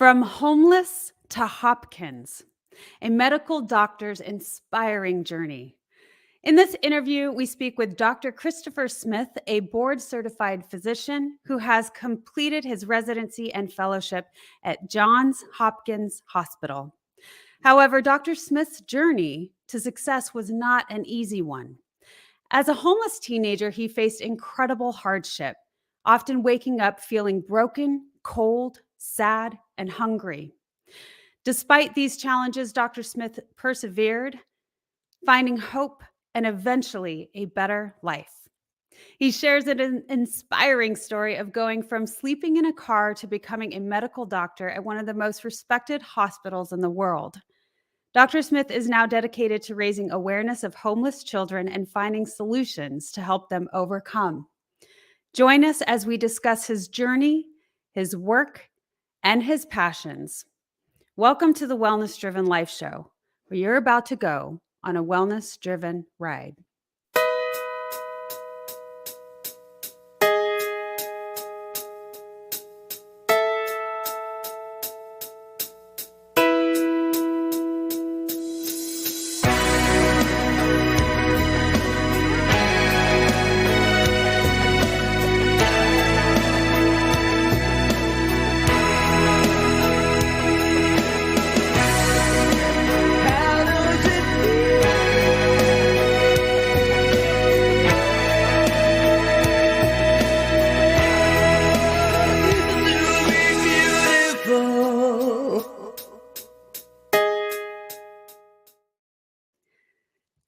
From homeless to Hopkins, a medical doctor's inspiring journey. In this interview, we speak with Dr. Christopher Smith, a board certified physician who has completed his residency and fellowship at Johns Hopkins Hospital. However, Dr. Smith's journey to success was not an easy one. As a homeless teenager, he faced incredible hardship, often waking up feeling broken, cold, sad, and hungry. Despite these challenges, Dr. Smith persevered, finding hope and eventually a better life. He shares an inspiring story of going from sleeping in a car to becoming a medical doctor at one of the most respected hospitals in the world. Dr. Smith is now dedicated to raising awareness of homeless children and finding solutions to help them overcome. Join us as we discuss his journey, his work, and his passions. Welcome to the Wellness Driven Life Show, where you're about to go on a wellness driven ride.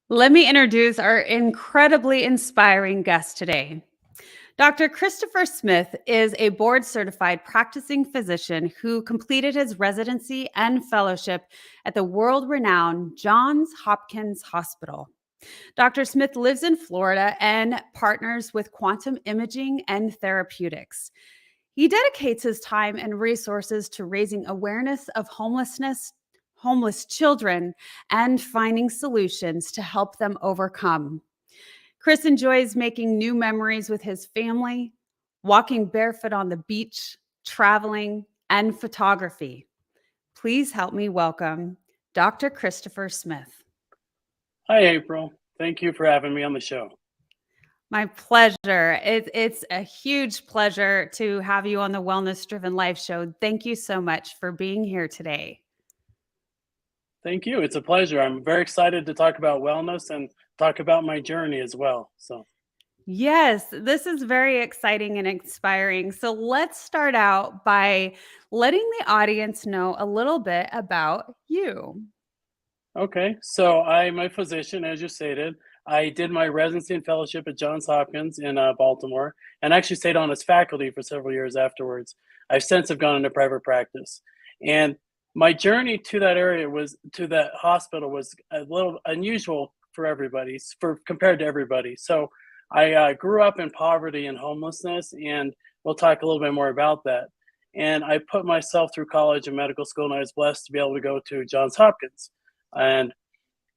Let me introduce our incredibly inspiring guest today. Dr. Christopher Smith is a board certified practicing physician who completed his residency and fellowship at the world renowned Johns Hopkins Hospital. Dr. Smith lives in Florida and partners with quantum imaging and therapeutics. He dedicates his time and resources to raising awareness of homelessness, homeless children, and finding solutions to help them overcome. Chris enjoys making new memories with his family, walking barefoot on the beach, traveling, and photography. Please help me welcome Dr. Christopher Smith. Hi, April. Thank you for having me on the show. My pleasure. It's a huge pleasure to have you on the Wellness Driven Life Show. Thank you so much for being here today. Thank you. It's a pleasure. I'm very excited to talk about wellness and talk about my journey as well. Yes, this is very exciting and inspiring. So let's start out by letting the audience know a little bit about you. Okay. So I'm a physician, as you stated. I did my residency and fellowship at Johns Hopkins in Baltimore, and actually stayed on as faculty for several years afterwards. I've since have gone into private practice, and my journey to that hospital was a little unusual for everybody, for compared to everybody. So I grew up in poverty and homelessness, and we'll talk a little bit more about that. And I put myself through college and medical school, and I was blessed to be able to go to Johns Hopkins. And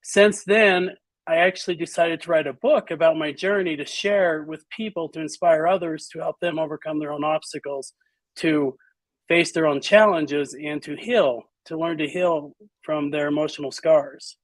since then, I actually decided to write a book about my journey to share with people, to inspire others, to help them overcome their own obstacles, to face their own challenges, and to learn to heal from their emotional scars.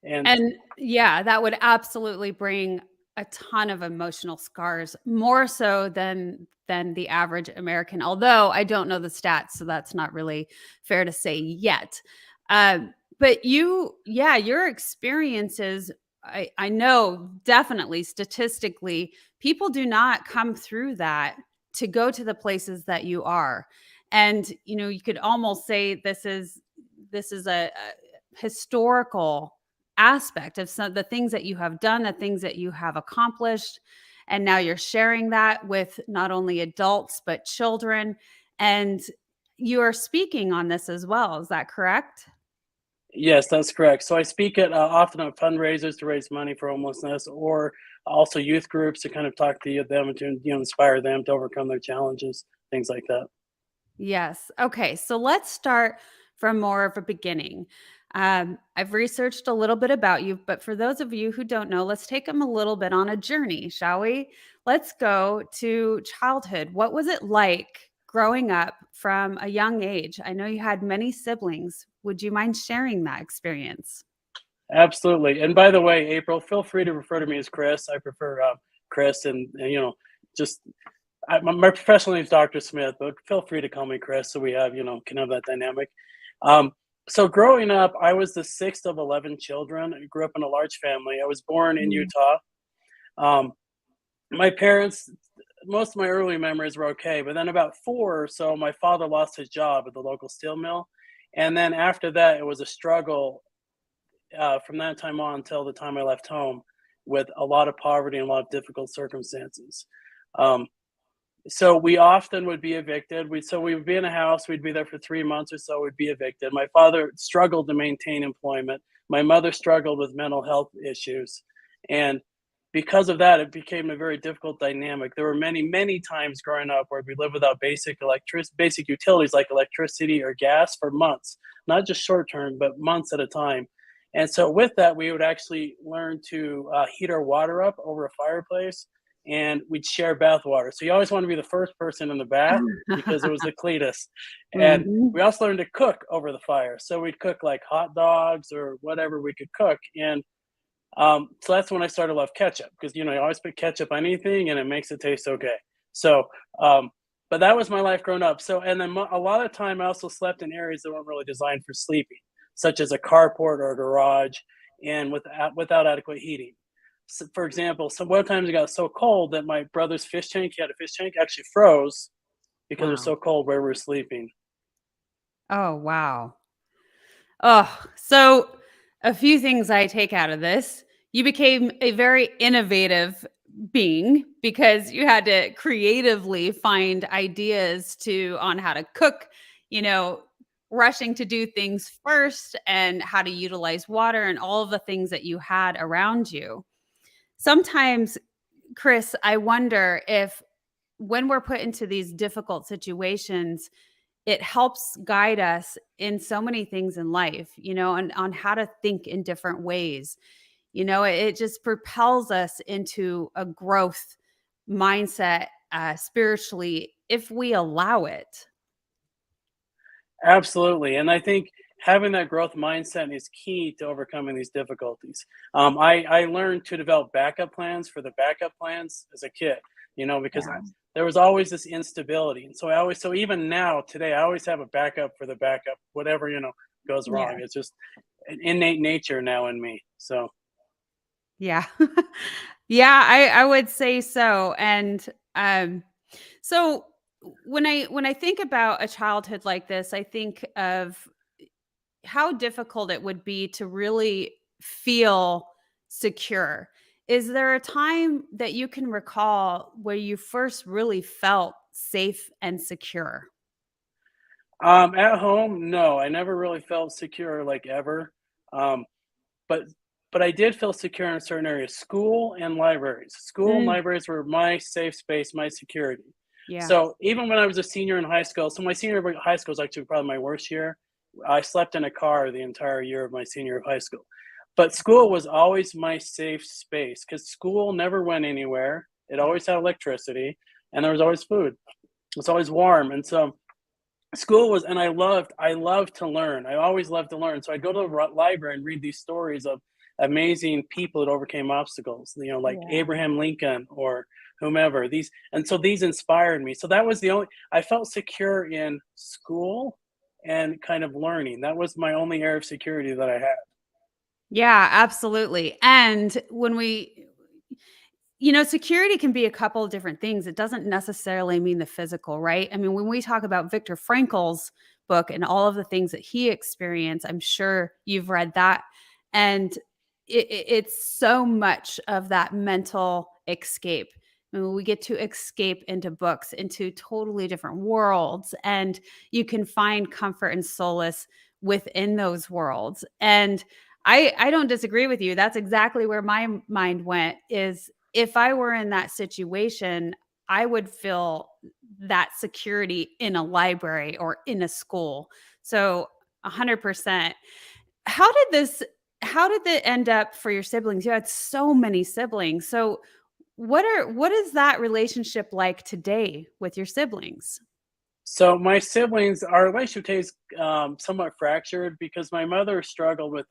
And yeah, that would absolutely bring a ton of emotional scars, more so than the average American. Although I don't know the stats, so that's not really fair to say yet. But your experiences, I know definitely statistically, people do not come through that to go to the places that you are. And, you could almost say this is a historical aspect of some of the things that you have done, the things that you have accomplished. And now you're sharing that with not only adults, but children. And you are speaking on this as well. Is that correct? Yes, that's correct. So I speak at often at fundraisers to raise money for homelessness, or also youth groups to kind of talk to them and to inspire them to overcome their challenges, things like that. Yes. Okay. So let's start from more of a beginning. I've researched a little bit about you, but for those of you who don't know, let's take them a little bit on a journey, shall we? Let's go to childhood. What was it like growing up from a young age? I know you had many siblings. Would you mind sharing that experience? Absolutely. And by the way, April, feel free to refer to me as Chris. I prefer Chris, and just my professional name is Dr. Smith, but feel free to call me Chris, so we have can have that dynamic. Um, so growing up, I was the sixth of 11 children. I grew up in a large family. I was born in Mm. Utah. Um, my parents, most of my early memories were okay, but then about four or so, my father lost his job at the local steel mill, and then after that, it was a struggle from that time on until the time I left home, with a lot of poverty and a lot of difficult circumstances. Um, so we often would be evicted. We would be in a house. We'd be there for 3 months or so. We'd be evicted. My father struggled to maintain employment. My mother struggled with mental health issues, and because of that, it became a very difficult dynamic. There were many, many times growing up where we lived without basic utilities like electricity or gas for months, not just short term, but months at a time. And so, with that, we would actually learn to heat our water up over a fireplace, and we'd share bath water. So you always want to be the first person in the bath because it was the cleanest. And Mhm. we also learned to cook over the fire. So we'd cook like hot dogs or whatever we could cook. And so that's when I started to love ketchup, because you always put ketchup on anything and it makes it taste okay. So, um, but that was my life growing up. So, and then a lot of time I also slept in areas that weren't really designed for sleeping, such as a carport or a garage, and without adequate heating. So, for example, one times it got so cold that my brother's fish tank, he had a fish tank, actually froze because it was Wow. so cold where we were sleeping. Oh, wow. Oh, so a few things I take out of this. You became a very innovative being because you had to creatively find ideas to on how to cook, you know, rushing to do things first and how to utilize water and all of the things that you had around you. Sometimes, Chris, I wonder if when we're put into these difficult situations, it helps guide us in so many things in life, and on how to think in different ways. It just propels us into a growth mindset spiritually if we allow it. Absolutely. And I think having that growth mindset is key to overcoming these difficulties. I learned to develop backup plans for the backup plans as a kid, because Yeah. there was always this instability. And so even now, today, I always have a backup for the backup, whatever, goes Yeah. wrong. It's just an innate nature now in me. So, Yeah. Yeah, I would say so. And um so when I think about a childhood like this, I think of how difficult it would be to really feel secure. Is there a time that you can recall where you first really felt safe and secure? at home, no, I never really felt secure like ever. Um, but but I did feel secure in certain areas. School and libraries. School and Mm, libraries were my safe space, my security. yeah. So even when I was a senior in high school, so my senior year of high school is actually probably my worst year. I slept in a car the entire year of my senior year of high school. But school was always my safe space because school never went anywhere. It Yeah. always had electricity, and there was always food. It's always warm, and so school was, and I loved to learn. I always loved to learn. So I'd go to the library and read these stories of amazing people that overcame obstacles, like Yeah. Abraham Lincoln or whomever. These inspired me. So that was the only I felt secure in school and kind of learning. That was my only area of security that I had. Yeah, absolutely. And security can be a couple of different things. It doesn't necessarily mean the physical, right? I mean, when we talk about Viktor Frankl's book and all of the things that he experienced, I'm sure you've read that. And it's so much of that mental escape. I mean, we get to escape into books, into totally different worlds, and you can find comfort and solace within those worlds. And I don't disagree with you. That's exactly where my mind went is if I were in that situation, I would feel that security in a library or in a school. So 100%. How did this how did it end up for your siblings? You had so many siblings. So what is that relationship like today with your siblings? So my siblings, our relationship is somewhat fractured because my mother struggled with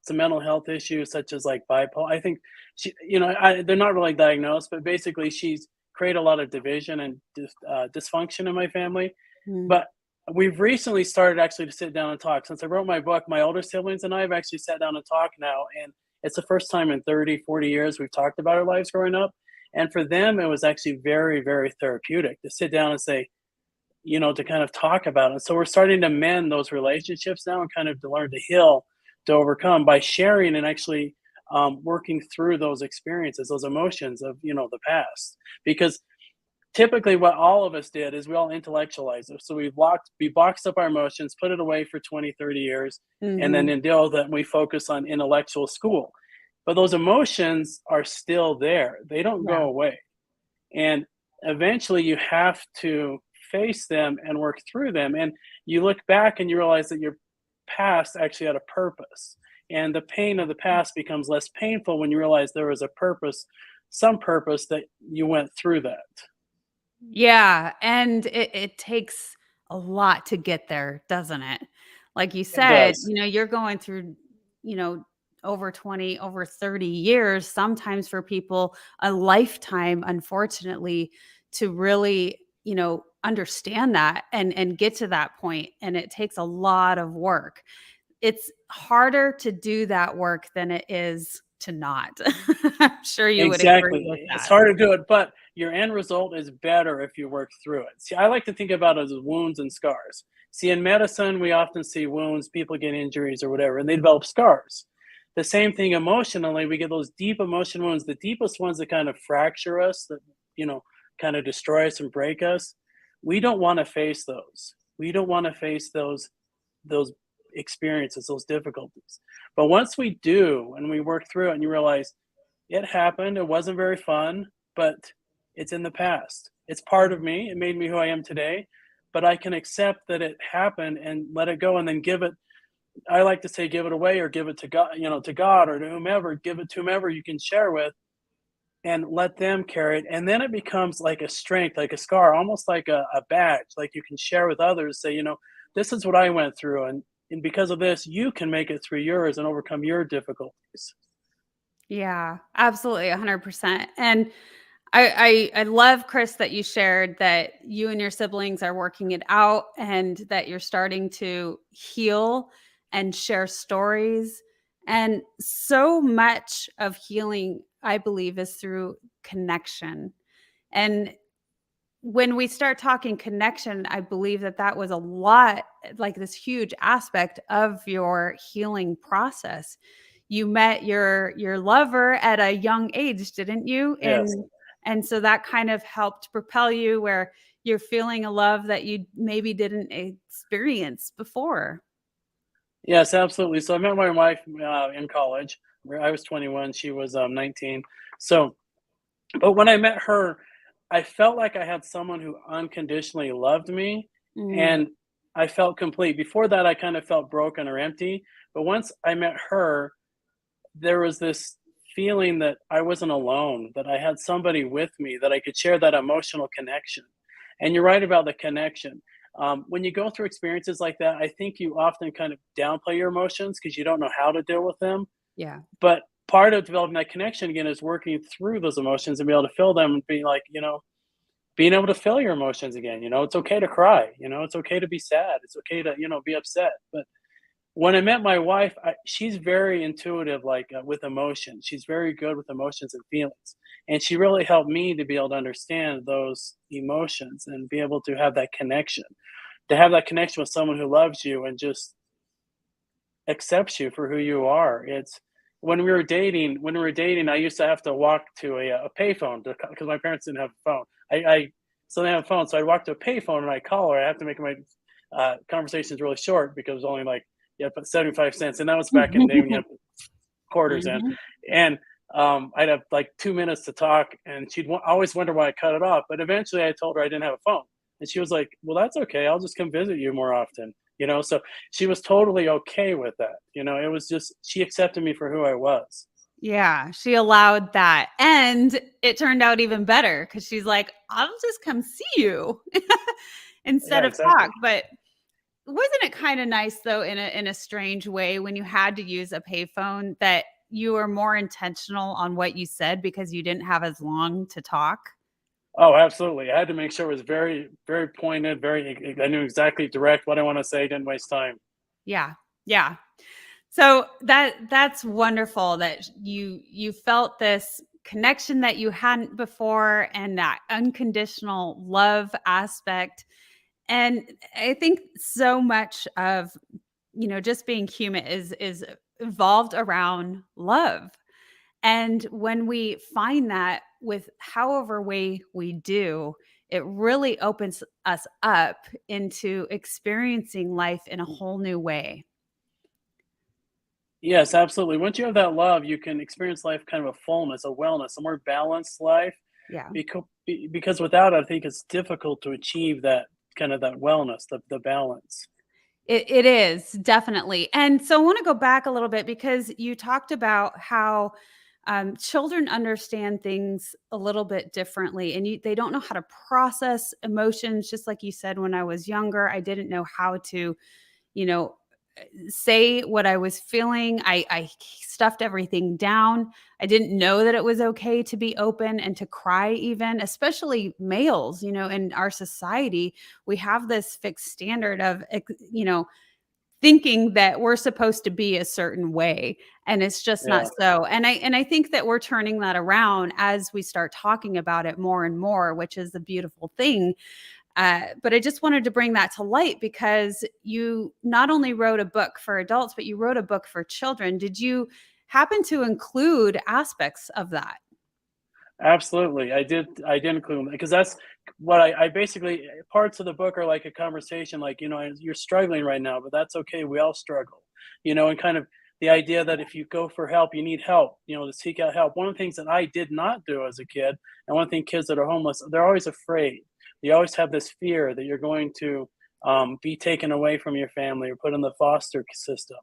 some mental health issues such as like bipolar. I think she, they're not really diagnosed, but basically she's created a lot of division and dysfunction in my family. Mm. But we've recently started actually to sit down and talk. Since I wrote my book, my older siblings and I have actually sat down and talked now, and it's the first time in 30, 40 years we've talked about our lives growing up. And for them, it was actually very, very therapeutic to sit down and say, to kind of talk about it. So we're starting to mend those relationships now and kind of to learn to heal, to overcome by sharing and actually working through those experiences, those emotions of, the past. Because typically what all of us did is we all intellectualized it. So we boxed up our emotions, put it away for 20, 30 years, and then Mhm. until that we focus on intellectual school. But those emotions are still there. They don't Yeah. go away. And eventually you have to face them and work through them. And you look back and you realize that your past actually had a purpose. And the pain of the past becomes less painful when you realize there was a purpose, some purpose that you went through that. Yeah, and it takes a lot to get there, doesn't it? Like you It said, does. you're going through, you know, over 20, over 30 years, sometimes for people, a lifetime, unfortunately, to really, understand that and get to that point. And it takes a lot of work. It's harder to do that work than it is to not. I'm sure you would agree Exactly. with It's that. hard to do it, but your end result is better if you work through it. See, I like to think about it as wounds and scars. See, in medicine, we often see wounds, people get injuries or whatever, and they develop scars. The same thing emotionally, we get those deep emotion wounds, the deepest ones that kind of fracture us, that, you know, kind of destroy us and break us. We don't want to face those. We don't want to face those experiences, those difficulties. But once we do and we work through it and you realize, it happened. It wasn't very fun, but it's in the past. It's part of me. It made me who I am today, but I can accept that it happened and let it go and then give it, I like to say give it away or give it to God, to God or to whomever, give it to whomever you can share with and let them carry it. And then it becomes like a strength, like a scar, almost like a badge, like you can share with others, say, this is what I went through. And because of this, you can make it through yours and overcome your difficulties. Yeah, absolutely, 100%. And I love, Chris, that you shared that you and your siblings are working it out and that you're starting to heal and share stories. And so much of healing, I believe, is through connection. And when we start talking connection, I believe that that was a lot, like this huge aspect of your healing process. You met your lover at a young age, didn't you? Yes. And so that kind of helped propel you where you're feeling a love that you maybe didn't experience before. Yes, absolutely. So I met my wife in college. Where I was 21, she was 19. So, but when I met her, I felt like I had someone who unconditionally loved me, Mm, and I felt complete. Before that, I kind of felt broken or empty. But once I met her, there was this feeling that I wasn't alone, that I had somebody with me, that I could share that emotional connection. And you're right about the connection. When you go through experiences like that, I think you often kind of downplay your emotions because you don't know how to deal with them. yeah. But part of developing that connection again is working through those emotions and be able to feel them and be like, being able to feel your emotions again. It's okay to cry. It's okay to be sad. It's okay to, be upset. But when I met my wife, she's very intuitive, like with emotion. She's very good with emotions and feelings, and she really helped me to be able to understand those emotions and be able to have that connection. To have that connection with someone who loves you and just accepts you for who you are. It's when we were dating. When we were dating, I used to have to walk to a payphone because my parents didn't have a phone. I so they have a phone, so I'd walk to a payphone and I call her. I have to make my conversations really short because it was only like you had to put 75 cents, and that was back in the day when you had quarters in, Mhm. and I'd have like 2 minutes to talk, and she'd always wonder why I cut it off. But eventually, I told her I didn't have a phone, and she was like, "Well, that's okay. I'll just come visit you more often." So she was totally okay with that. It was just she accepted me for who I was. Yeah, she allowed that, and it turned out even better because she's like, "I'll just come see you." instead Yeah, of talk. exactly. But wasn't it kind of nice though, in a strange way, when you had to use a payphone, that you were more intentional on what you said because you didn't have as long to talk? Oh, absolutely. I had to make sure it was very, very pointed, very I knew exactly direct what I wanna say, didn't waste time. Yeah. Yeah. So that's wonderful that you felt this connection that you hadn't before, and that unconditional love aspect. And I think so much of, just being human is evolved around love. And when we find that with however way we do, it really opens us up into experiencing life in a whole new way. Yes, absolutely. Once you have that love, you can experience life kind of a fullness, a wellness, a more balanced life. Yeah. Because without it, I think it's difficult to achieve that kind of that wellness, the balance. It is definitely. And so I want to go back a little bit, because you talked about how children understand things a little bit differently, and they don't know how to process emotions. Just like you said, when I was younger, I didn't know how to, you know, say what I was feeling. I stuffed everything down. I didn't know that it was okay to be open and to cry, even, especially males. In our society, we have this fixed standard of, thinking that we're supposed to be a certain way, and it's just not Yeah. so. And I think that we're turning that around as we start talking about it more and more, which is a beautiful thing. But I just wanted to bring that to light, because you not only wrote a book for adults, but you wrote a book for children. Did you happen to include aspects of that? Absolutely. I did include them because that's what I basically parts of the book are like a conversation, like, you're struggling right now, but that's okay. We all struggle, and kind of the idea that if you go for help, you need help, to seek out help. One of the things that I did not do as a kid, and one thing kids that are homeless, they're always afraid. You always have this fear that you're going to be taken away from your family or put in the foster system.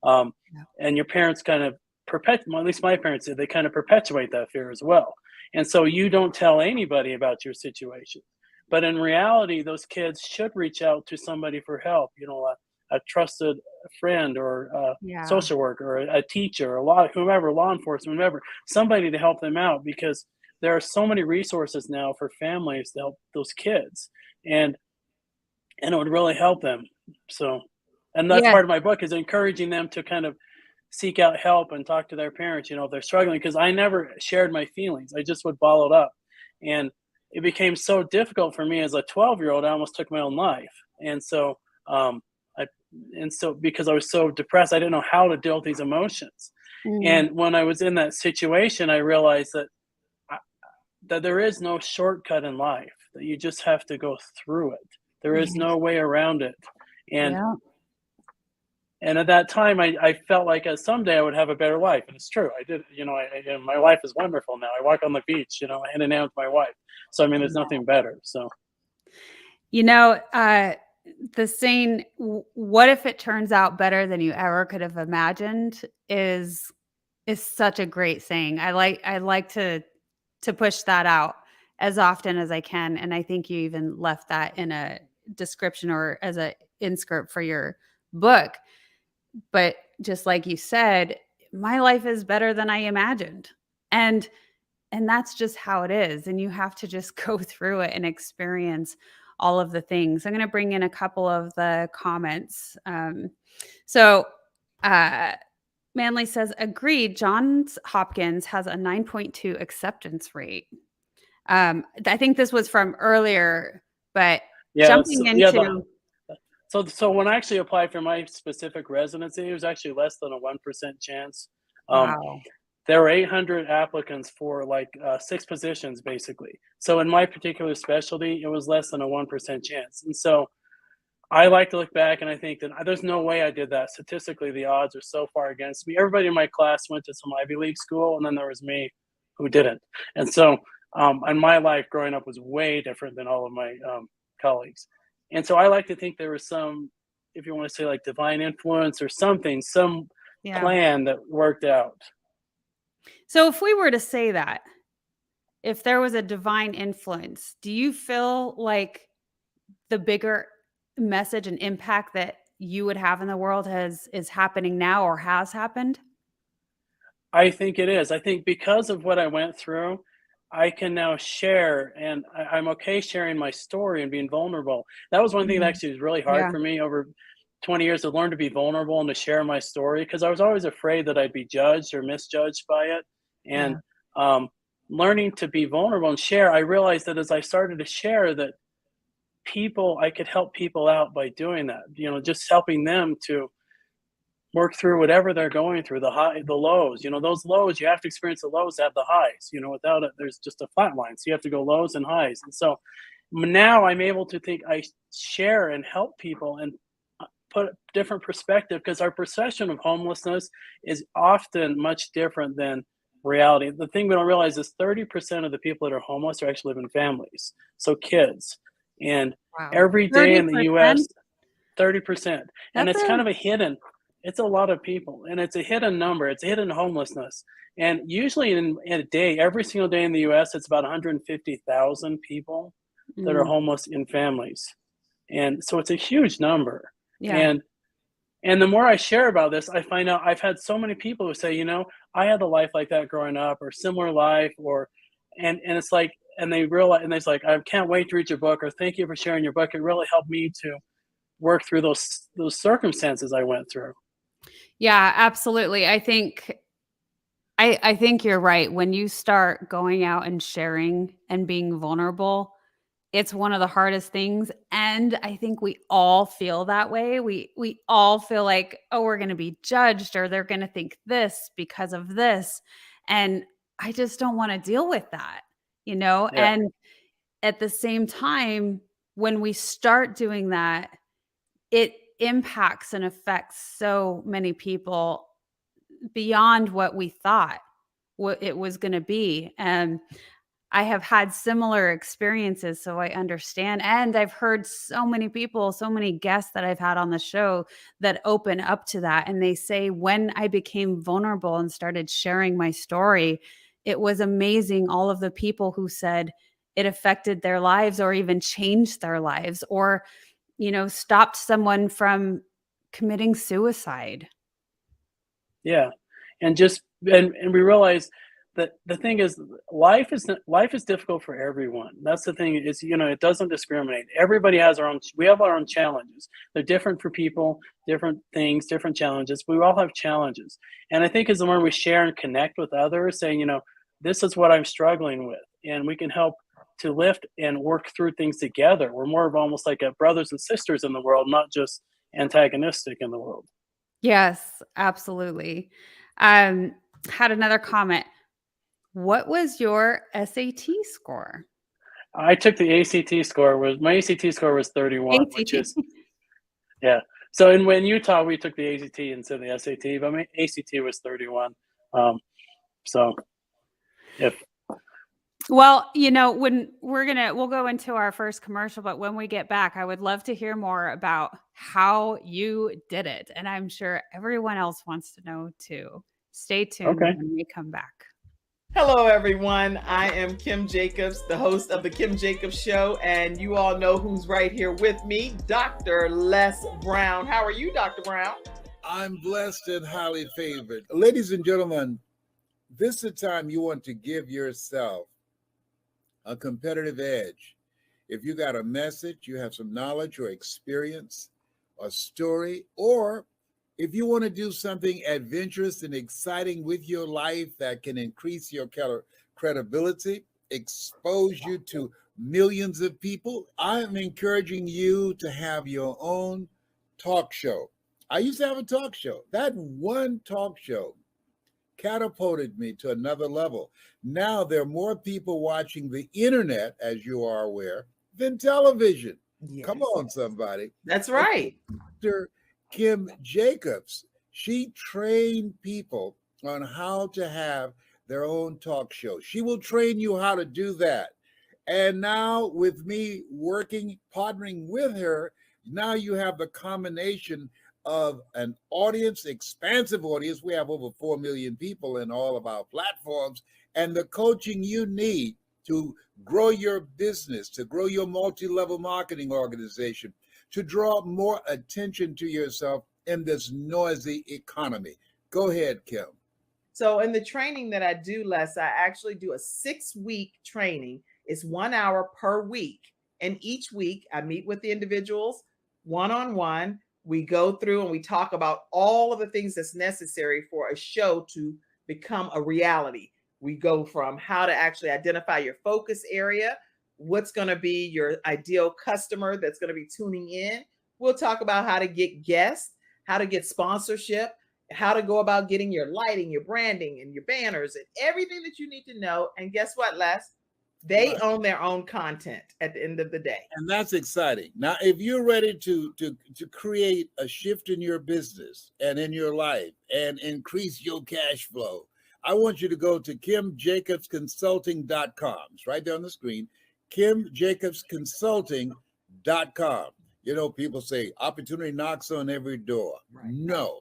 Um, Yeah. and your parents kind of well, at least my parents did, they kind of perpetuate that fear as well, and so you don't tell anybody about your situation. But in reality, those kids should reach out to somebody for help, a trusted friend or a Yeah. social worker or a teacher or whomever, law enforcement, whomever, somebody to help them out because there are so many resources now for families to help those kids. And and it would really help them. So, and that's Yes. part of my book is encouraging them to kind of seek out help and talk to their parents, if they're struggling, because I never shared my feelings. I just would bottle it up. And it became so difficult for me as a 12-year-old, I almost took my own life. And so, I, and so because I was so depressed, I didn't know how to deal with these emotions. Mm, And when I was in that situation, I realized I, that there is no shortcut in life, that you just have to go through it. There is yeah. no way around it. And Yeah. at that time, I felt like someday I would have a better life, and it's true. I did. And my life is wonderful now. I walk on the beach, hand in hand with my wife. So I mean, there's nothing better. So You know, uh, the saying, "What if it turns out better than you ever could have imagined," is such a great saying. I like to push that out as often as I can, and I think you even left that in a description or as a inscript for your book. But just like you said, my life is better than I imagined. And that's just how it is, and you have to just go through it and experience all of the things. I'm gonna bring in a couple of the comments. So, uh, Manley says, "Agreed, Johns Hopkins has a 9.2 acceptance rate." I think this was from earlier, but yeah, jumping yeah. into So when I actually applied for my specific residency, it was actually less than a 1% chance. Um, wow. there were 800 applicants for like 6 positions, basically. So in my particular specialty, it was less than a 1% chance. And so I like to look back and I think that there's no way I did that. Statistically, the odds are so far against me. Everybody in my class went to some Ivy League school, and then there was me who didn't. And so, and my life growing up was way different than all of my colleagues. And so I like to think there was some, if you want to say like divine influence or something, some Yeah. plan that worked out. So if we were to say that, if there was a divine influence, do you feel like the bigger message and impact that you would have in the world is happening now or has happened? I think it is. I think because of what I went through, I can now share, and I'm okay sharing my story and being vulnerable. That was one thing that Mhm. actually was really hard Yeah, for me over 20 years, to learn to be vulnerable and to share my story, because I was always afraid that I'd be judged or misjudged by it. And yeah. um, learning to be vulnerable and share, I realized that as I started to share, that I could help people out by doing that. Just helping them to work through whatever they're going through, the lows. Those lows, you have to experience the lows to have the highs. Without it, there's just a flat line. So you have to go lows and highs. And so now I'm able to think, I share and help people and put a different perspective, because our perception of homelessness is often much different than reality. The thing we don't realize is 30% of the people that are homeless are actually live in families, so kids. And Wow. every day in the 30%? US, 30. And That's it's kind a of it's a lot of people, and it's a hidden number. It's a hidden homelessness. And usually in a day, every single day in the US, it's about 150,000 people that are mm, homeless in families. And so it's a huge number. yeah. And the more I share about this, I find out I've had so many people who say, I had a life like that growing up, or similar life, or and it's like, and they realize, and it's like, I can't wait to read your book, or thank you for sharing your book. It really helped me to work through those circumstances I went through. Yeah, absolutely. I think you're right. When you start going out and sharing and being vulnerable, it's one of the hardest things, and I think we all feel that way. We all feel like, "Oh, we're gonna be judged or they're gonna think this because of this," and I just don't wanna deal with that, you know? Yeah. And at the same time, when we start doing that, it impacts and affects so many people beyond what we thought what it was gonna be, and I have had similar experiences, so I understand, and I've heard so many people, so many guests that I've had on the show that open up to that, and they say, "When I became vulnerable and started sharing my story, it was amazing all of the people who said it affected their lives or even changed their lives or, stopped someone from committing suicide." Yeah. And we realize that the thing is, life is difficult for everyone. That's the thing, is, it doesn't discriminate. Everybody has we have our own challenges. They're different for people, different things, different challenges. But we all have challenges. And I think as the more we share and connect with others, saying, this is what I'm struggling with, and we can help to lift and work through things together. We're more of almost like a brothers and sisters in the world, not just antagonistic in the world. Yes, absolutely. Um, had another comment. What was your SAT score? I took the ACT score. Was My ACT score was 31, which ACT. is, yeah. So in Utah, we took the ACT instead of the SAT, but my ACT was 31. Um, so if Well, when we'll go into our first commercial, but when we get back, I would love to hear more about how you did it. And I'm sure everyone else wants to know too. Stay tuned Okay. when we come back. Hello, everyone. I am Kim Jacobs, the host of The Kim Jacobs Show, and you all know who's right here with me, Dr. Les Brown. How are you, Dr. Brown? I'm blessed and highly favored. Ladies and gentlemen, this is the time you want to give yourself a competitive edge. If you got a message, you have some knowledge or experience, a story, or if you want to do something adventurous and exciting with your life that can increase your credibility, expose you to millions of people, I'm encouraging you to have your own talk show. I used to have a talk show. That one talk show catapulted me to another level. Now there are more people watching the internet, as you are aware, than television. Yes. Come on, somebody. That's right. Dr. Kim Jacobs, she trained people on how to have their own talk show. She will train you how to do that. And now, with me partnering with her, now you have the combination of an audience, expansive audience. We have over 4 million people in all of our platforms, and the coaching you need to grow your business, to grow your multi-level marketing organization, to draw more attention to yourself in this noisy economy. Go ahead, Kim. So in the training that I do, Les, I actually do a 6-week training. It's 1 hour per week. And each week I meet with the individuals one-on-one. We go through and we talk about all of the things that's necessary for a show to become a reality. We go from how to actually identify your focus area, what's going to be your ideal customer that's going to be tuning in. We'll talk about how to get guests, how to get sponsorship, how to go about getting your lighting, your branding, and your banners, and everything that you need to know. And guess what, Les? They own their own content at the end of the day. And that's exciting. Now, if you're ready to create a shift in your business and in your life and increase your cash flow, I want you to go to KimJacobsConsulting.com. It's right there on the screen, KimJacobsConsulting.com. You know, people say opportunity knocks on every door. Right. No.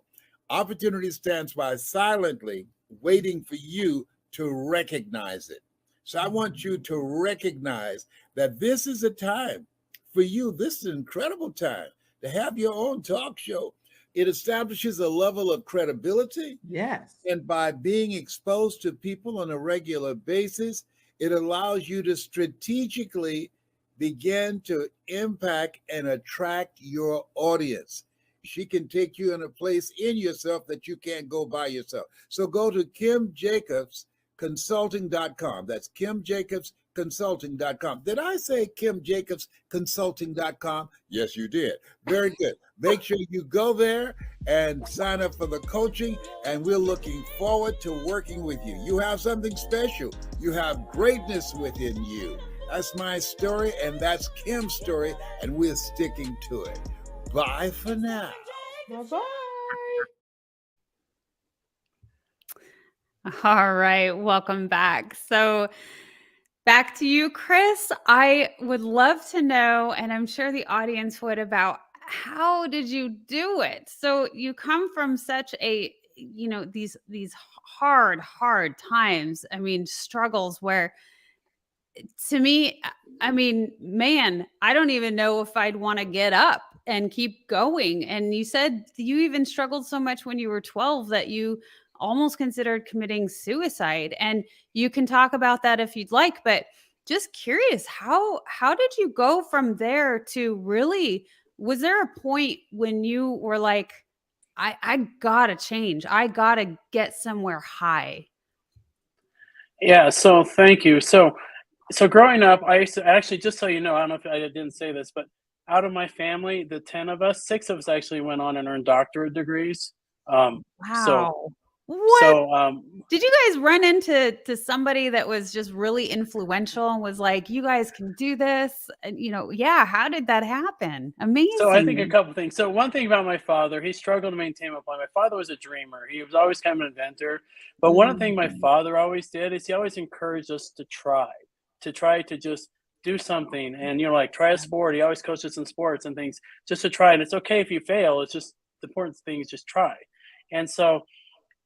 Opportunity stands by silently waiting for you to recognize it. So I want you to recognize that this is a time for you. This is an incredible time to have your own talk show. It establishes a level of credibility. Yes. And by being exposed to people on a regular basis, it allows you to strategically begin to impact and attract your audience. She can take you in a place in yourself that you can't go by yourself. So go to KimJacobsConsulting.com. That's KimJacobsConsulting.com. Did I say KimJacobsConsulting.com? Yes, you did. Very good. Make sure you go there and sign up for the coaching, and we're looking forward to working with you. You have something special. You have greatness within you. That's my story, and that's Kim's story, and we're sticking to it. Bye for now. Bye-bye. All right, welcome back. So back to you, Chris. I would love to know, and I'm sure the audience would, about how did you do it? So you come from such a, you know, these hard times. I mean, struggles where, to me, I mean, man, I don't even know if I'd want to get up and keep going. And you said you even struggled so much when you were 12 that you almost considered committing suicide. And you can talk about that if you'd like, but just curious, how did you go from there to really, was there a point when you were like, I gotta change, I gotta get somewhere high? Yeah, so thank you. So growing up, I used to actually, just so you know, I don't know if I didn't say this, but out of my family, the 10 of us, 6 of us actually went on and earned doctorate degrees. Wow. What? So, did you guys run into somebody that was just really influential and was like, you guys can do this? And, you know, yeah, how did that happen? Amazing. So I think a couple things. So one thing about my father, he struggled to maintain my plan. My father was a dreamer. He was always kind of an inventor. But one thing my father always did is he always encouraged us to try to just do something. And, you know, like try a sport. He always coached us in sports and things just to try. And it's okay if you fail. It's just the important thing is just try. And so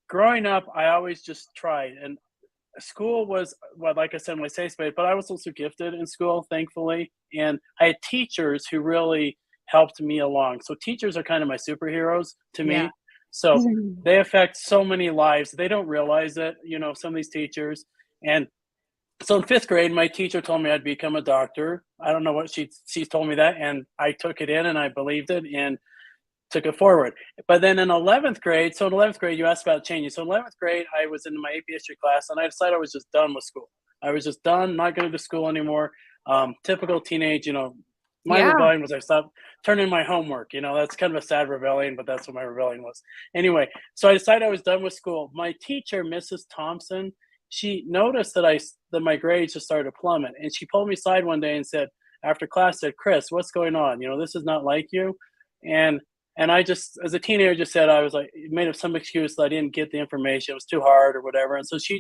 growing up, I always just tried. And school was, well, like I said, my safe space, but I was also gifted in school, thankfully. And I had teachers who really helped me along. So teachers are kind of my superheroes to me. So they affect so many lives. They don't realize it, you know, some of these teachers. And so in 5th grade, my teacher told me I'd become a doctor. I don't know what she told me that. And I took it in and I believed it and took it forward. But then in 11th grade, so in 11th grade, you asked about changing. So in 11th grade, I was in my AP history class and I decided I was just done with school. I was just done, not going to school anymore. Typical teenage, you know, my rebellion was I stopped turning in my homework. You know, that's kind of a sad rebellion, but that's what my rebellion was. Anyway, so I decided I was done with school. My teacher, Mrs. Thompson, she noticed that my grades just started to plummet. And she pulled me aside one day and said, after class, said, Chris, what's going on? You know, this is not like you. And I just, as a teenager, just said, I was like, made up some excuse that I didn't get the information. It was too hard or whatever. And so she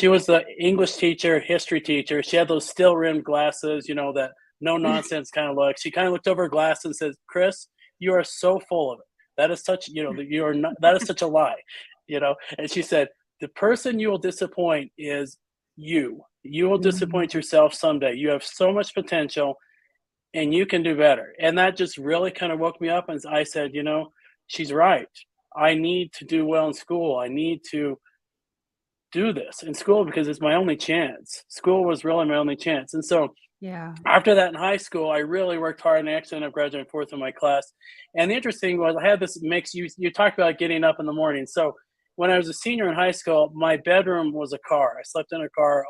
was the English teacher, history teacher. She had those still rimmed glasses, you know, that no nonsense kind of look. She kind of looked over her glass and said, Chris, you are so full of it. That is such, you know, you are not, that is such a lie, you know? And she said, the person you will disappoint is you. You will disappoint yourself someday. You have so much potential and you can do better. And that just really kind of woke me up. And I said, you know, she's right. I need to do well in school. I need to do this in school because it's my only chance. School was really my only chance. And so Yeah. after that in high school, I really worked hard and I actually ended up graduating fourth in my class. And the interesting was I had this mix. You talked about getting up in the morning. So when I was a senior in high school, my bedroom was a car. I slept in a car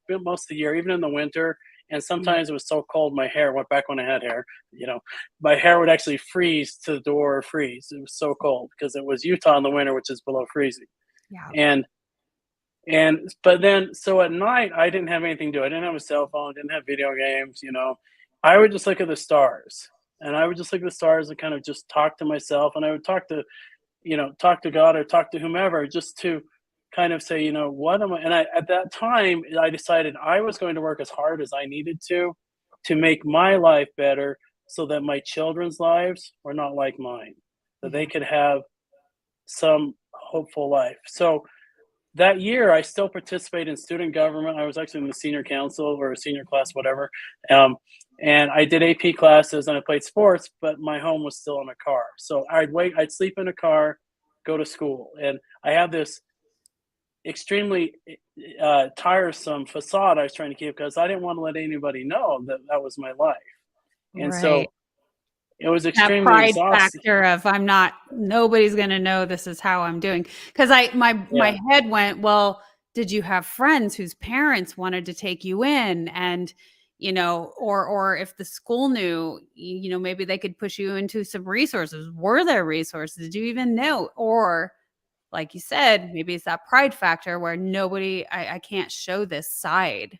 most of the year, even in the winter. And sometimes it was so cold, my hair went back when I had hair, you know, my hair would actually freeze to the door or freeze. It was so cold because it was Utah in the winter, which is below freezing. Yeah. But then, so at night, I didn't have anything to do. I didn't have a cell phone, didn't have video games, you know. I would just look at the stars. And I would just look at the stars and kind of just talk to myself. And I would talk to God or talk to whomever just to kind of say, you know, what am I? And at that time, I decided I was going to work as hard as I needed to make my life better so that my children's lives were not like mine, that they could have some hopeful life. So that year, I still participated in student government. I was actually in the senior council or senior class, whatever. And I did AP classes and I played sports, but my home was still in a car. So I'd sleep in a car, go to school. And I had this extremely tiresome facade I was trying to keep because I didn't want to let anybody know that that was my life. And so it was That extremely pride exhausting. factor of nobody's going to know this is how I'm doing. Because my head went, well, did you have friends whose parents wanted to take you in? And, you know, or if the school knew, you know, maybe they could push you into some resources. Were there resources? Did you even know? Or like you said, maybe it's that pride factor where I can't show this side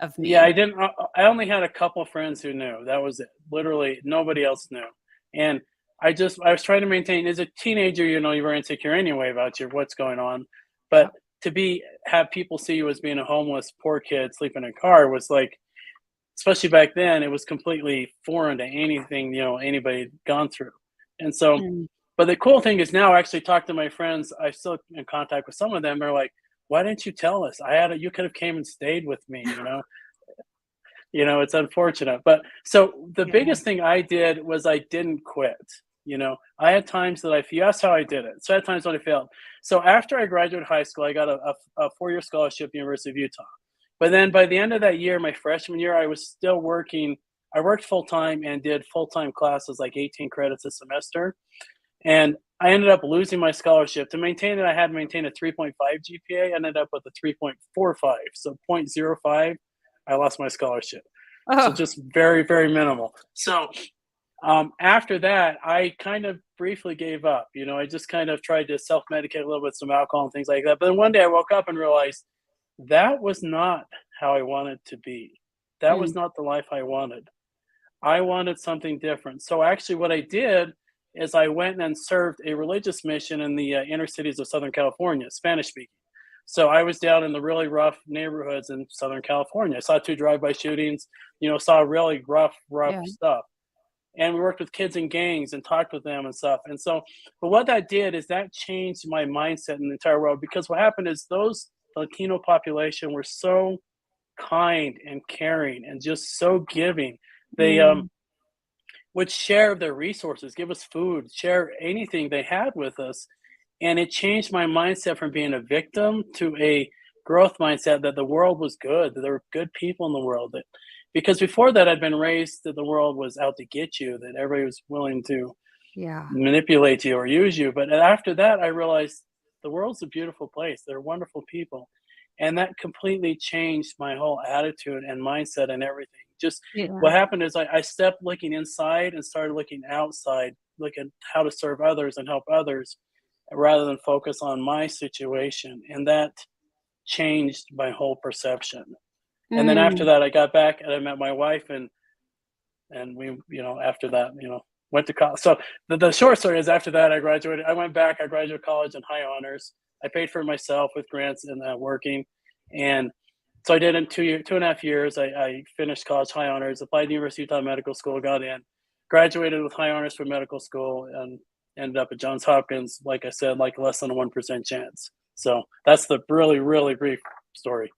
of me. Yeah, I didn't. I only had a couple friends who knew. That was it. Literally, nobody else knew. And I was trying to maintain. As a teenager, you know, you're very insecure anyway about what's going on. But have people see you as being a homeless, poor kid sleeping in a car was like, especially back then, it was completely foreign to anything, you know, anybody had gone through. And so, but the cool thing is now I actually talk to my friends. I'm still in contact with some of them. They're like, why didn't you tell us? You could have came and stayed with me, you know? You know, it's unfortunate. But so the biggest thing I did was I didn't quit. You know, I had times that you asked how I did it. So I had times when I failed. So after I graduated high school, I got a 4-year scholarship at the University of Utah. But then by the end of that year, my freshman year, I was still working. I worked full-time and did full-time classes, like 18 credits a semester. And I ended up losing my scholarship. To maintain it, I had to maintain a 3.5 GPA. I ended up with a 3.45. So 0.05, I lost my scholarship. So just very, very minimal. So after that, I kind of briefly gave up. You know, I just kind of tried to self-medicate a little bit, some alcohol and things like that. But then one day I woke up and realized that was not how I wanted to be. That was not the life I wanted. I wanted something different. So actually what I did is I went and served a religious mission in the inner cities of Southern California, Spanish speaking. So I was down in the really rough neighborhoods in Southern California. I saw 2 drive-by shootings, you know, saw really rough stuff. And we worked with kids in gangs and talked with them and stuff. And so, but what that did is that changed my mindset in the entire world, because what happened is those Latino population were so kind and caring and just so giving. They would share their resources, give us food, share anything they had with us. And it changed my mindset from being a victim to a growth mindset that the world was good, that there were good people in the world. Because before that, I'd been raised that the world was out to get you, that everybody was willing to manipulate you or use you. But after that, I realized the world's a beautiful place. There are wonderful people. And that completely changed my whole attitude and mindset and everything. Just what happened is I stepped looking inside and started looking outside, looking at how to serve others and help others rather than focus on my situation. And that changed my whole perception. And then after that, I got back and I met my wife, and we, you know, after that, you know, went to college. So the short story is after that, I graduated. I went back. I graduated college in high honors. I paid for it myself with grants and working. And so I did in 2.5 years. I finished college high honors, applied to University of Utah Medical School, got in, graduated with high honors from medical school, and ended up at Johns Hopkins, like I said, like less than a 1% chance. So that's the really, really brief story.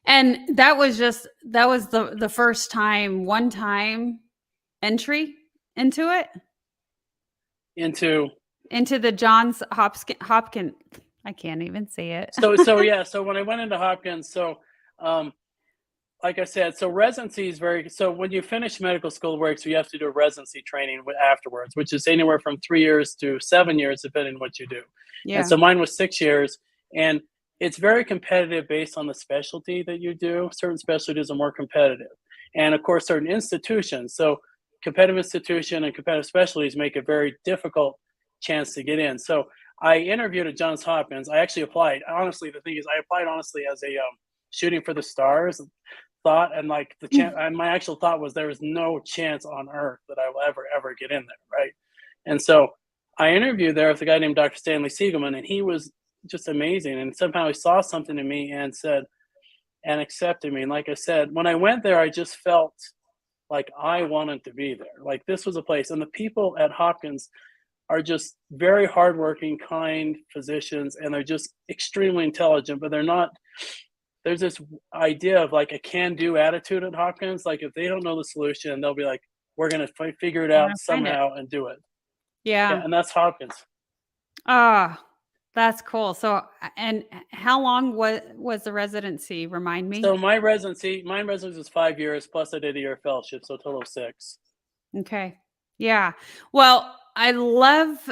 And that was the first time, one time entry into it, into into the Johns Hopkins. I can't even say it. so when I went into Hopkins, um, like I said, so residency is so when you finish medical school work, so you have to do a residency training afterwards, which is anywhere from 3 years to 7 years, depending on what you do. And Yeah. so mine was 6 years, and it's very competitive based on the specialty that you do. Certain specialties are more competitive, and of course, certain institutions. So competitive institution and competitive specialties make it very difficult chance to get in. So I interviewed at Johns Hopkins. I actually applied. Honestly, the thing is, I applied honestly as a shooting for the stars thought, and like and my actual thought was there was no chance on earth that I will ever get in there, right? And so I interviewed there with a guy named Dr. Stanley Siegelman, and he was just amazing. And somehow he saw something in me and said and accepted me. And like I said, when I went there, I just felt like I wanted to be there. Like this was a place, and the people at Hopkins are just very hardworking, kind physicians, and they're just extremely intelligent, but they're not. There's this idea of like a can-do attitude at Hopkins. Like if they don't know the solution, they'll be like, "We're gonna figure it I'm out gonna find it. somehow and do it." Yeah, Yeah. and that's Hopkins. Ah, that's cool. So, and how long was the residency? Remind me. So my residency was 5 years plus I did a year of fellowship, so a total of 6. Okay. Yeah. Well, I love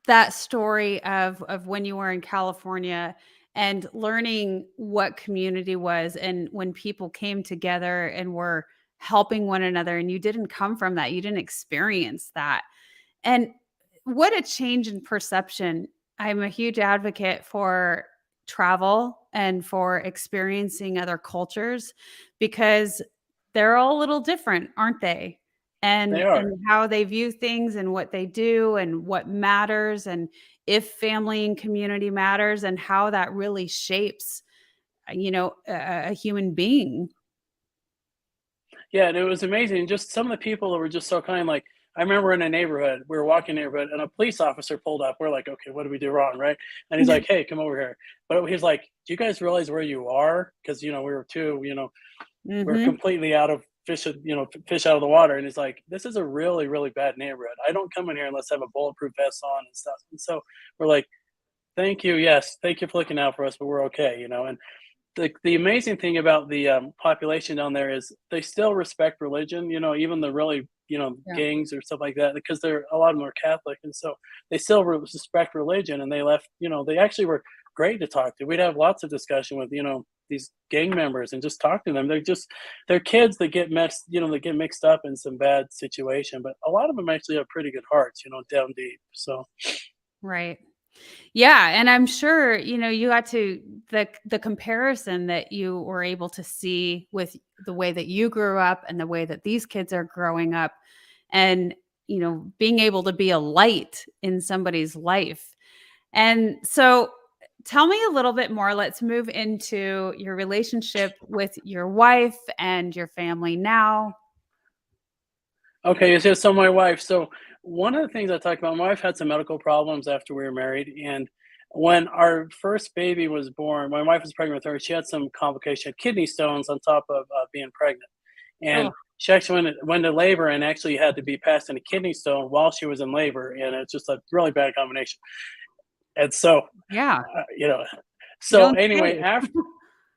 that story of when you were in California and learning what community was and when people came together and were helping one another and you didn't come from that. You didn't experience that. And what a change in perception. I'm a huge advocate for travel and for experiencing other cultures because they're all a little different, aren't they? They And are. how they view things and what they do and what matters and if family and community matters and how that really shapes, a human being. Yeah, and it was amazing. Just some of the people that were just so kind. Like I remember in a neighborhood, we were walking a neighborhood, and a police officer pulled up. We're like, okay, what did we do wrong, right? And he's like, hey, come over here. But he's like, do you guys realize where you are? Because we were we're Mhm. completely out of fish out of the water. And he's like, this is a really, really bad neighborhood. I don't come in here unless I have a bulletproof vest on and stuff. And so we're like, thank you, yes, thank you for looking out for us, but we're okay. And the amazing thing about the population down there is they still respect religion, even the really, Yeah. gangs or stuff like that, because they're a lot more Catholic. And so they still respect religion, and they left, they actually were great to talk to. We'd have lots of discussion with, these gang members and just talk to them. They're kids that get mixed up in some bad situation, but a lot of them actually have pretty good hearts, down deep. So Right. Yeah, and I'm sure, you got to the comparison that you were able to see with the way that you grew up and the way that these kids are growing up and, being able to be a light in somebody's life. And so tell me a little bit more. Let's move into your relationship with your wife and your family now. okay, so my wife. So one of the things I talked about, my wife had some medical problems after we were married, and when our first baby was born, my wife was pregnant with her. She had some complications, she had kidney stones on top of being pregnant, and Oh, she actually went to labor and actually had to be passed in a kidney stone while she was in labor, and it's just a really bad combination. And so, yeah. uh, you know, You so don't anyway, say. after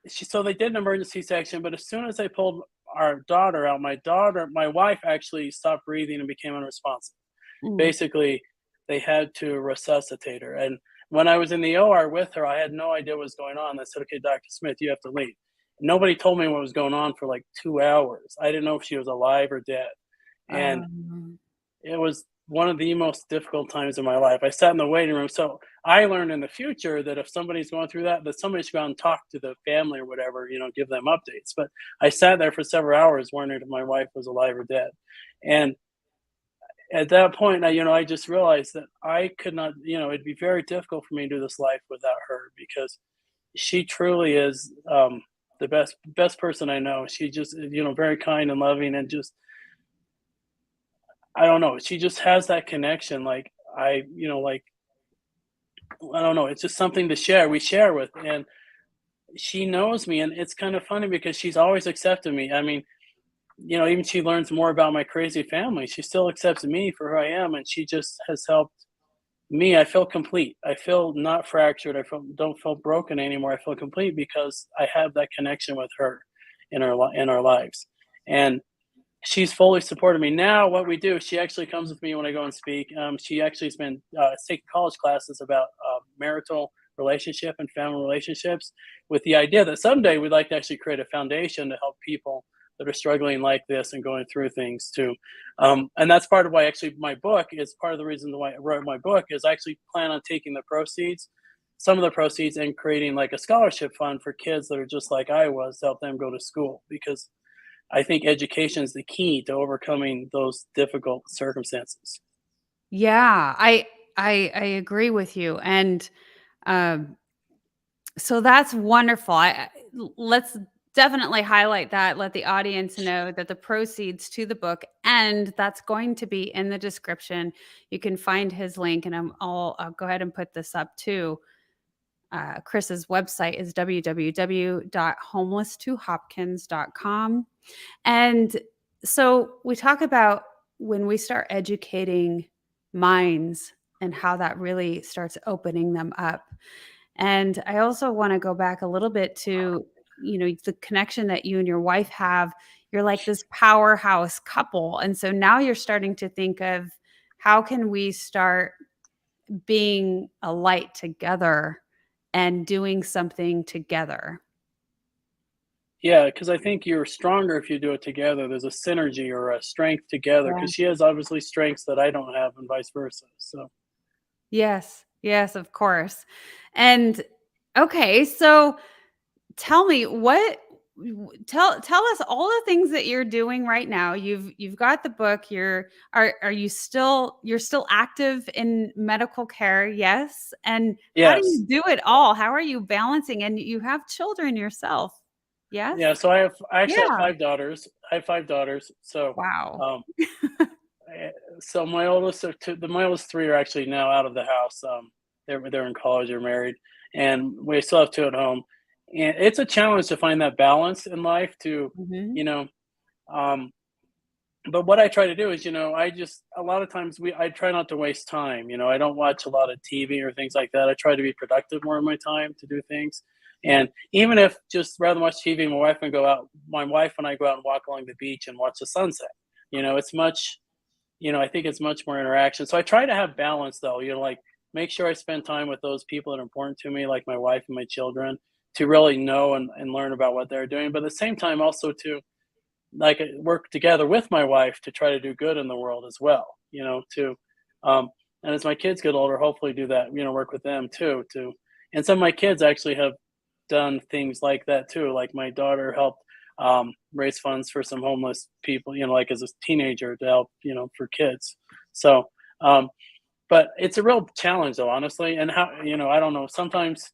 so they did an emergency section, but as soon as they pulled our daughter out, my wife actually stopped breathing and became unresponsive. Mm. Basically, they had to resuscitate her. And when I was in the OR with her, I had no idea what was going on. They said, okay, Dr. Smith, you have to leave. Nobody told me what was going on for like 2 hours. I didn't know if she was alive or dead. And Um, it was one of the most difficult times in my life. I sat in the waiting room. So I learned in the future that if somebody's going through that somebody should go out and talk to the family or whatever, give them updates. But I sat there for several hours wondering if my wife was alive or dead. And at that point, I just realized that I could not, it'd be very difficult for me to do this life without her, because she truly is the best person I know. She just, very kind and loving, and just, I don't know, she just has that connection. Like I don't know, it's just something to share. We share with, and she knows me, and it's kind of funny because she's always accepted me. I mean, even she learns more about my crazy family, she still accepts me for who I am, and she just has helped me. I feel complete. I feel not fractured. Don't feel broken anymore. I feel complete because I have that connection with her in our lives, and she's fully supported me. Now, what we do, she actually comes with me when I go and speak. She actually has been taking college classes about marital relationship and family relationships, with the idea that someday we'd like to actually create a foundation to help people that are struggling like this and going through things too. And that's part of why actually my book is part of the reason why I wrote my book is I actually plan on taking some of the proceeds, and creating like a scholarship fund for kids that are just like I was, to help them go to school, because I think education is the key to overcoming those difficult circumstances. Yeah, I agree with you, and um, so that's wonderful. Let's definitely highlight that. Let the audience know that the proceeds to the book, and that's going to be in the description. You can find his link, and I'll go ahead and put this up too. Chris's website is www.homeless2hopkins.com. And so we talk about when we start educating minds and how that really starts opening them up. And I also want to go back a little bit to, the connection that you and your wife have. You're like this powerhouse couple. And so now you're starting to think of how can we start being a light together and doing something together. Yeah, because I think you're stronger if you do it together. There's a synergy or a strength together, Yeah. because she has obviously strengths that I don't have, and vice versa. So Yes. Yes, of course. And okay, so tell me tell us all the things that you're doing right now. You've got the book. Are you still you're still active in medical care? Yes. And how do yes, you do it all? How are you balancing, and you have children yourself? Yes? yeah. So I actually have Yeah. 5 daughters. I have 5 daughters. So Wow. um, so my oldest three are actually now out of the house. They're in college or married, and we still have two at home. And it's a challenge to find that balance in life. Mhm. You know, um, but what I try to do is, I just a lot of times I try not to waste time. I don't watch a lot of TV or things like that. I try to be productive more in my time to do things. And even if just rather than watch TV, my wife and I go out and walk along the beach and watch the sunset. It's much I think it's much more interaction. So I try to have balance though, like make sure I spend time with those people that are important to me, like my wife and my children, to really know and learn about what they're doing. But at the same time, also to work together with my wife to try to do good in the world as well, to, and as my kids get older, hopefully do that, work with them too, and some of my kids actually have done things like that too. Like my daughter helped raise funds for some homeless people, like as a teenager to help, for kids. So, but it's a real challenge though, honestly. And how, I don't know, sometimes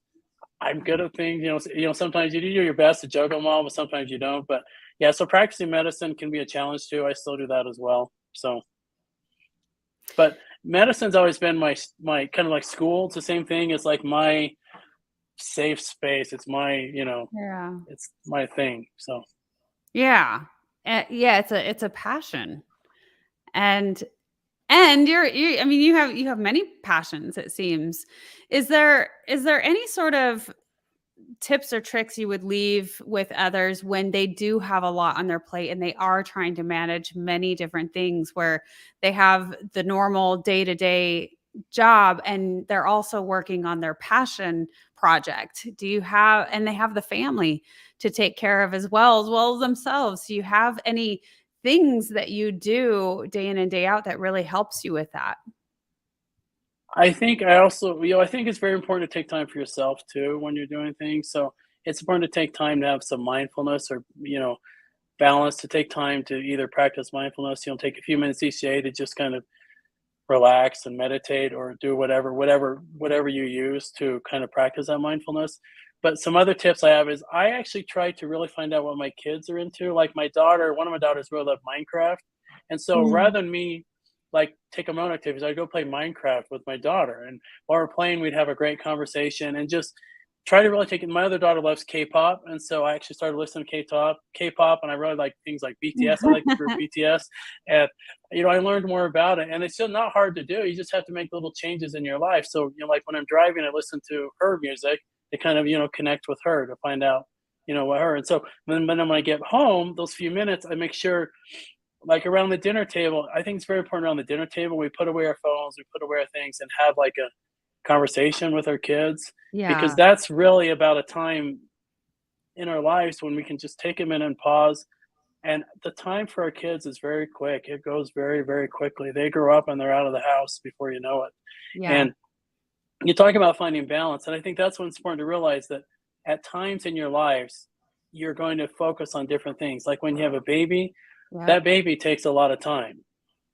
I'm good at things, sometimes you do your best to juggle them all, but sometimes you don't. But yeah, so practicing medicine can be a challenge too. I still do that as well. So, but medicine's always been my kind of like school. It's the same thing. It's like my safe space. It's Yeah. it's my thing. So Yeah. Yeah, it's a passion. And I mean you have many passions, it seems. Is there any sort of tips or tricks you would leave with others when they do have a lot on their plate and they are trying to manage many different things, where they have the normal day-to-day job and they're also working on their passion project? And they have the family to take care of as well as themselves. Do you have any things that you do day in and day out that really helps you with that? I think I also, I think it's very important to take time for yourself too when you're doing things. So it's important to take time to have some mindfulness, or balance, to take time to either practice mindfulness, take a few minutes each day to just kind of relax and meditate, or do whatever you use to kind of practice that mindfulness. But some other tips I have is I actually try to really find out what my kids are into. Like one of my daughters really loved Minecraft, and so Mm. rather than me like take them on activities, I'd go play Minecraft with my daughter, and while we're playing, we'd have a great conversation and just try to really take it. My other daughter loves K-pop, and so I actually started listening to K-pop, and I really like things like BTS. I like the group BTS, and I learned more about it, and it's still not hard to do. You just have to make little changes in your life. So, like when I'm driving, I listen to her music to kind of connect with her to find out what her. And so then when I get home, those few minutes, I make sure, like around the dinner table, I think it's very important around the dinner table. We put away our phones, we put away our things, and have like a conversation with our kids, because Yeah. that's really about a time in our lives when we can just take a minute and pause. And the time for our kids is very quick. It goes very, very quickly. They grow up and they're out of the house before you know it. Yeah. And you talk about finding balance. And I think that's what's important to realize, that at times in your lives, you're going to focus on different things. Like when you have a baby, Yeah. that baby takes a lot of time.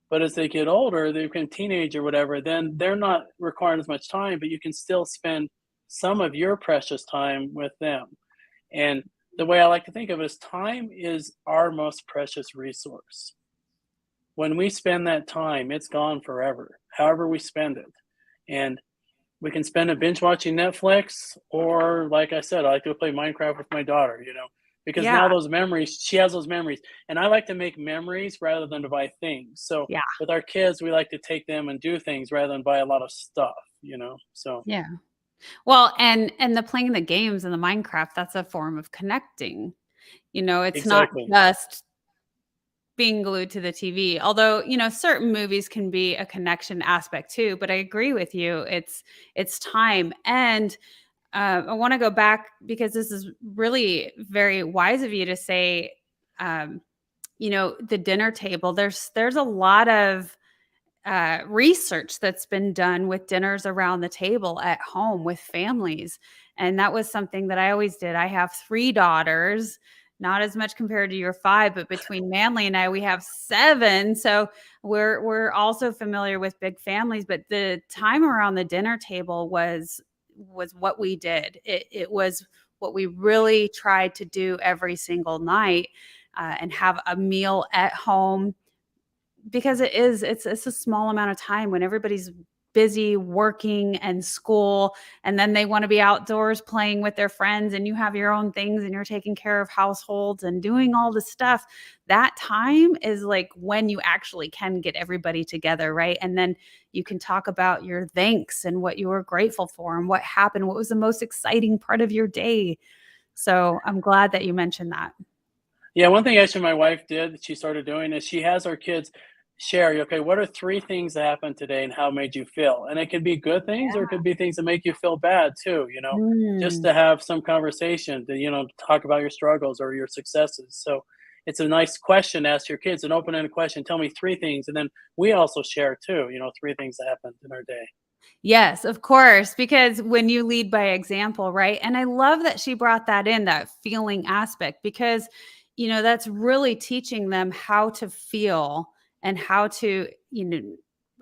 But as they get older, they become teenage or whatever, then they're not requiring as much time, but you can still spend some of your precious time with them. And the way I like to think of it is, time is our most precious resource. When we spend that time, it's gone forever, however we spend it. And we can spend it binge watching Netflix, or like I said, I like to play Minecraft with my daughter, because Yeah. now those memories, she has those memories. And I like to make memories rather than to buy things. So Yeah. with our kids, we like to take them and do things rather than buy a lot of stuff. So Yeah. Well, and the playing the games and the Minecraft, that's a form of connecting. It's not exactly. just being glued to the TV. Although, certain movies can be a connection aspect too, but I agree with you. It's time. And I want to go back, because this is really very wise of you to say, um, the dinner table. There's a lot of research that's been done with dinners around the table at home with families. And that was something that I always did. I have 3 daughters, not as much compared to your 5, but between Manly and I, we have 7. So we're also familiar with big families, but the time around the dinner table was what we did. It was what we really tried to do every single night, and have a meal at home, because it's a small amount of time when everybody's busy working and school, and then they want to be outdoors playing with their friends, and you have your own things and you're taking care of households and doing all the stuff. That time is like when you actually can get everybody together, right? And then you can talk about your thanks and what you were grateful for and what happened, what was the most exciting part of your day. So I'm glad that you mentioned that. Yeah, one thing actually my wife did that she started doing is she has our kids share, okay, what are 3 things that happened today and how it made you feel? And it could be good things, or it could be things that make you feel bad too, just Mm. to have some conversation to talk about your struggles or your successes. So it's a nice question to ask your kids, an open-ended question. Tell me 3 things, and then we also share too, 3 things that happened in our day. Yes, of course, because when you lead by example, right? And I love that she brought that in, that feeling aspect, because, that's really teaching them how to feel and how to,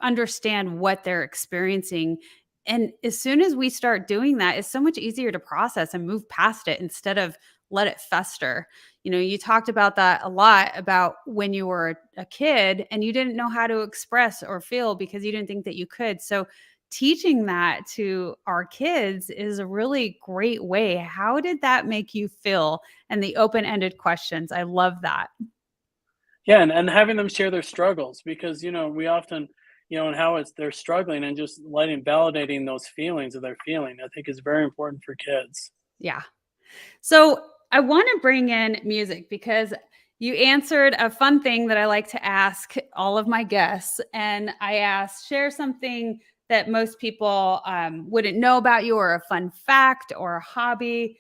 understand what they're experiencing. And as soon as we start doing that, it's so much easier to process and move past it instead of let it fester. You talked about that a lot, about when you were a kid and you didn't know how to express or feel because you didn't think that you could. So teaching that to our kids is a really great way. How did that make you feel? And the open-ended questions. I love that. Yeah, and having them share their struggles, because we often, and how it's they're struggling, and just validating those feelings that they're feeling, I think is very important for kids. Yeah. So I want to bring in music, because you answered a fun thing that I like to ask all of my guests. And I asked, share something that most people wouldn't know about you, or a fun fact, or a hobby,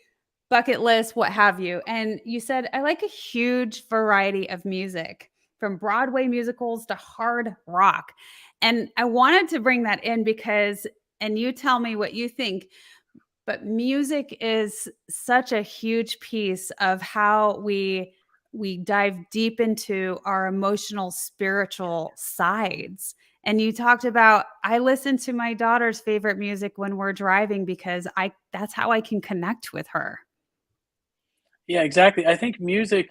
bucket list, what have you. And you said, I like a huge variety of music, from Broadway musicals to hard rock. And I wanted to bring that in because, and you tell me what you think, but music is such a huge piece of how we dive deep into our emotional, spiritual sides. And you talked about, I listen to my daughter's favorite music when we're driving, because that's how I can connect with her. Yeah, exactly. I think music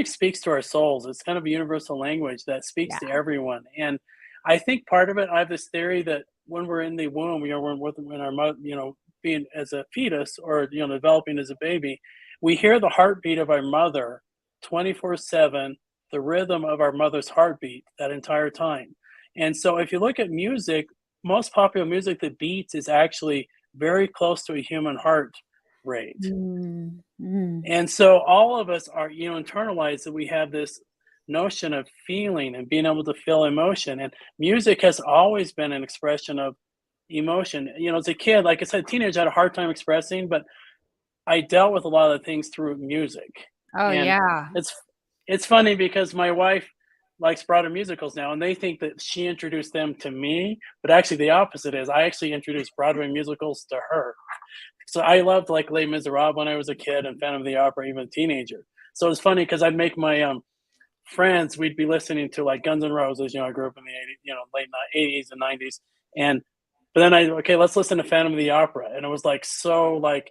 speaks to our souls. It's kind of a universal language that speaks Yeah. to everyone. And I think part of it, I have this theory that when we're in the womb, when our being as a fetus or, developing as a baby, we hear the heartbeat of our mother 24/7, the rhythm of our mother's heartbeat that entire time. And so if you look at music, most popular music that beats is actually very close to a human heart rate. Mm, mm. And so all of us are, internalized that we have this notion of feeling and being able to feel emotion. And music has always been an expression of emotion. As a kid, like I said, teenager, I had a hard time expressing, but I dealt with a lot of things through music. Oh, And yeah. it's funny because my wife likes Broadway musicals now, and they think that she introduced them to me, but actually the opposite is I actually introduced Broadway musicals to her. So I loved like Les Miserables when I was a kid and Phantom of the Opera, even a teenager. So it's funny because I'd make my friends, we'd be listening to like Guns N' Roses. I grew up in the 80s, late 80s and 90s. But then okay, let's listen to Phantom of the Opera. And it was like, so like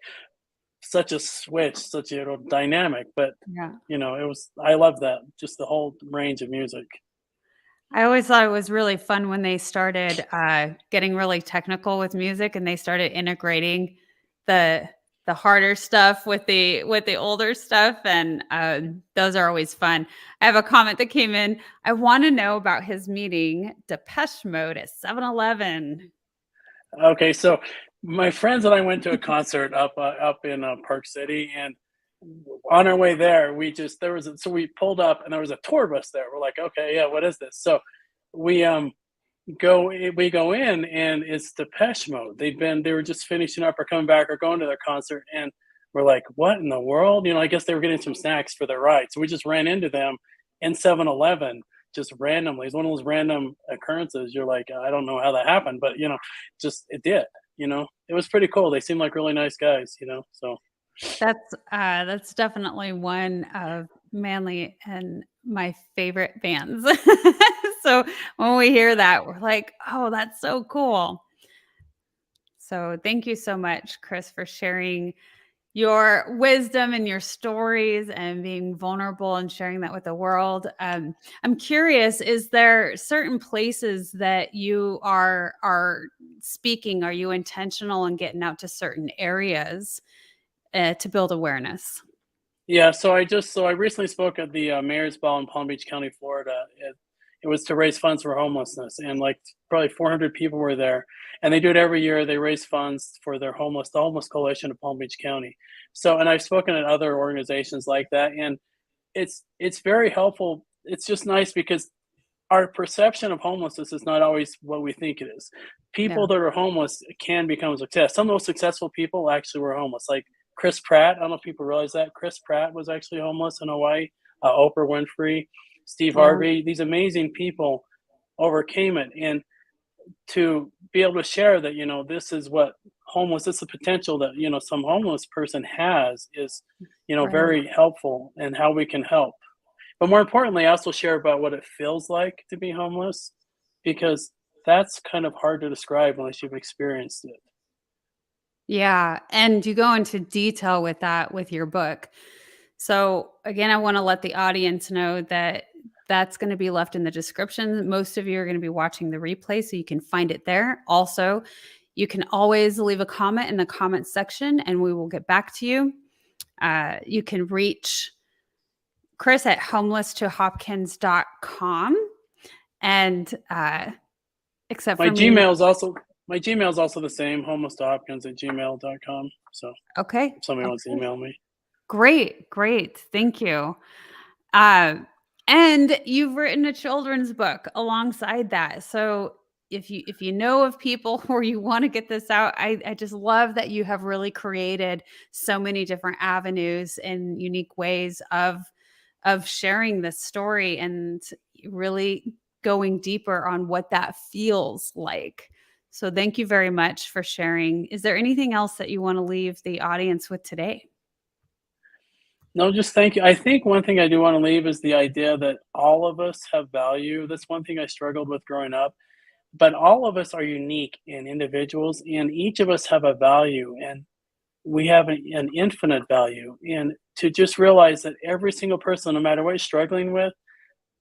such a switch, such a dynamic. But, Yeah. I love that, just the whole range of music. I always thought it was really fun when they started getting really technical with music and they started integrating the harder stuff with the older stuff, and those are always fun. I have a comment that came in. I want to know about his meeting Depeche Mode at 7-Eleven. Okay, so my friends and I went to a concert up in Park City, and on our way there, we pulled up, and there was a tour bus there. We're like, okay, yeah, what is this? So we go in, and it's Depeche Mode. They were just finishing up or coming back or going to their concert, and we're like, what in the world? I guess they were getting some snacks for their ride, so we just ran into them in 7-Eleven just randomly. It's one of those random occurrences. You're like, I don't know how that happened, but just it did. It was pretty cool. They seemed like really nice guys. So That's definitely one of Manly and my favorite bands. So when we hear that, we're like, oh, that's so cool. So thank you so much, Chris, for sharing your wisdom and your stories and being vulnerable and sharing that with the world. I'm curious, is there certain places that you are speaking? Are you intentional in getting out to certain areas to build awareness? yeah, so I recently spoke at the Mayor's Ball in Palm Beach County, Florida. It was to raise funds for homelessness, and like probably 400 people were there. And they do it every year. They raise funds for the Homeless Coalition of Palm Beach County. So, and I've spoken at other organizations like that, and it's very helpful. It's just nice because our perception of homelessness is not always what we think it is. People that are homeless can become a success. Some of the most successful people actually were homeless, like Chris Pratt. I don't know if people realize that. Chris Pratt was actually homeless in Hawaii. Oprah Winfrey, Steve Harvey. These amazing people overcame it. And to be able to share that, this is what this is the potential that, some homeless person has is, very helpful and how we can help. But more importantly, I also share about what it feels like to be homeless, because that's kind of hard to describe unless you've experienced it. Yeah. And you go into detail with that with your book. So again, I want to let the audience know that that's going to be left in the description. Most of you are going to be watching the replay, so you can find it there. Also, you can always leave a comment in the comment section and we will get back to you. You can reach Chris at homelesstohopkins.com. And except for my Gmail is also the same, homelesstohopkins@gmail.com. So okay. If somebody wants to email me. Great. Thank you. And you've written a children's book alongside that. So if you know of people where you want to get this out, I just love that you have really created so many different avenues and unique ways of sharing this story and really going deeper on what that feels like. So thank you very much for sharing. Is there anything else that you want to leave the audience with today? No, just thank you. I think one thing I do want to leave is the idea that all of us have value. That's one thing I struggled with growing up. But all of us are unique and individuals, and each of us have a value, and we have an infinite value. And to just realize that every single person, no matter what you're struggling with,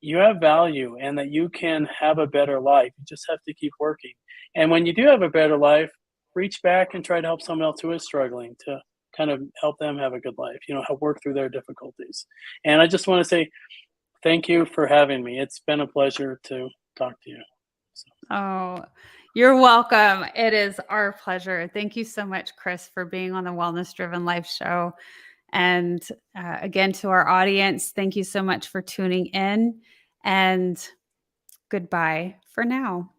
you have value and that you can have a better life. You just have to keep working. And when you do have a better life, reach back and try to help someone else who is struggling to kind of help them have a good life, help work through their difficulties. And I just want to say thank you for having me. It's been a pleasure to talk to you. Oh, you're welcome. It is our pleasure. Thank you so much, Chris, for being on the Wellness Driven Life Show. And again, to our audience, thank you so much for tuning in, and goodbye for now.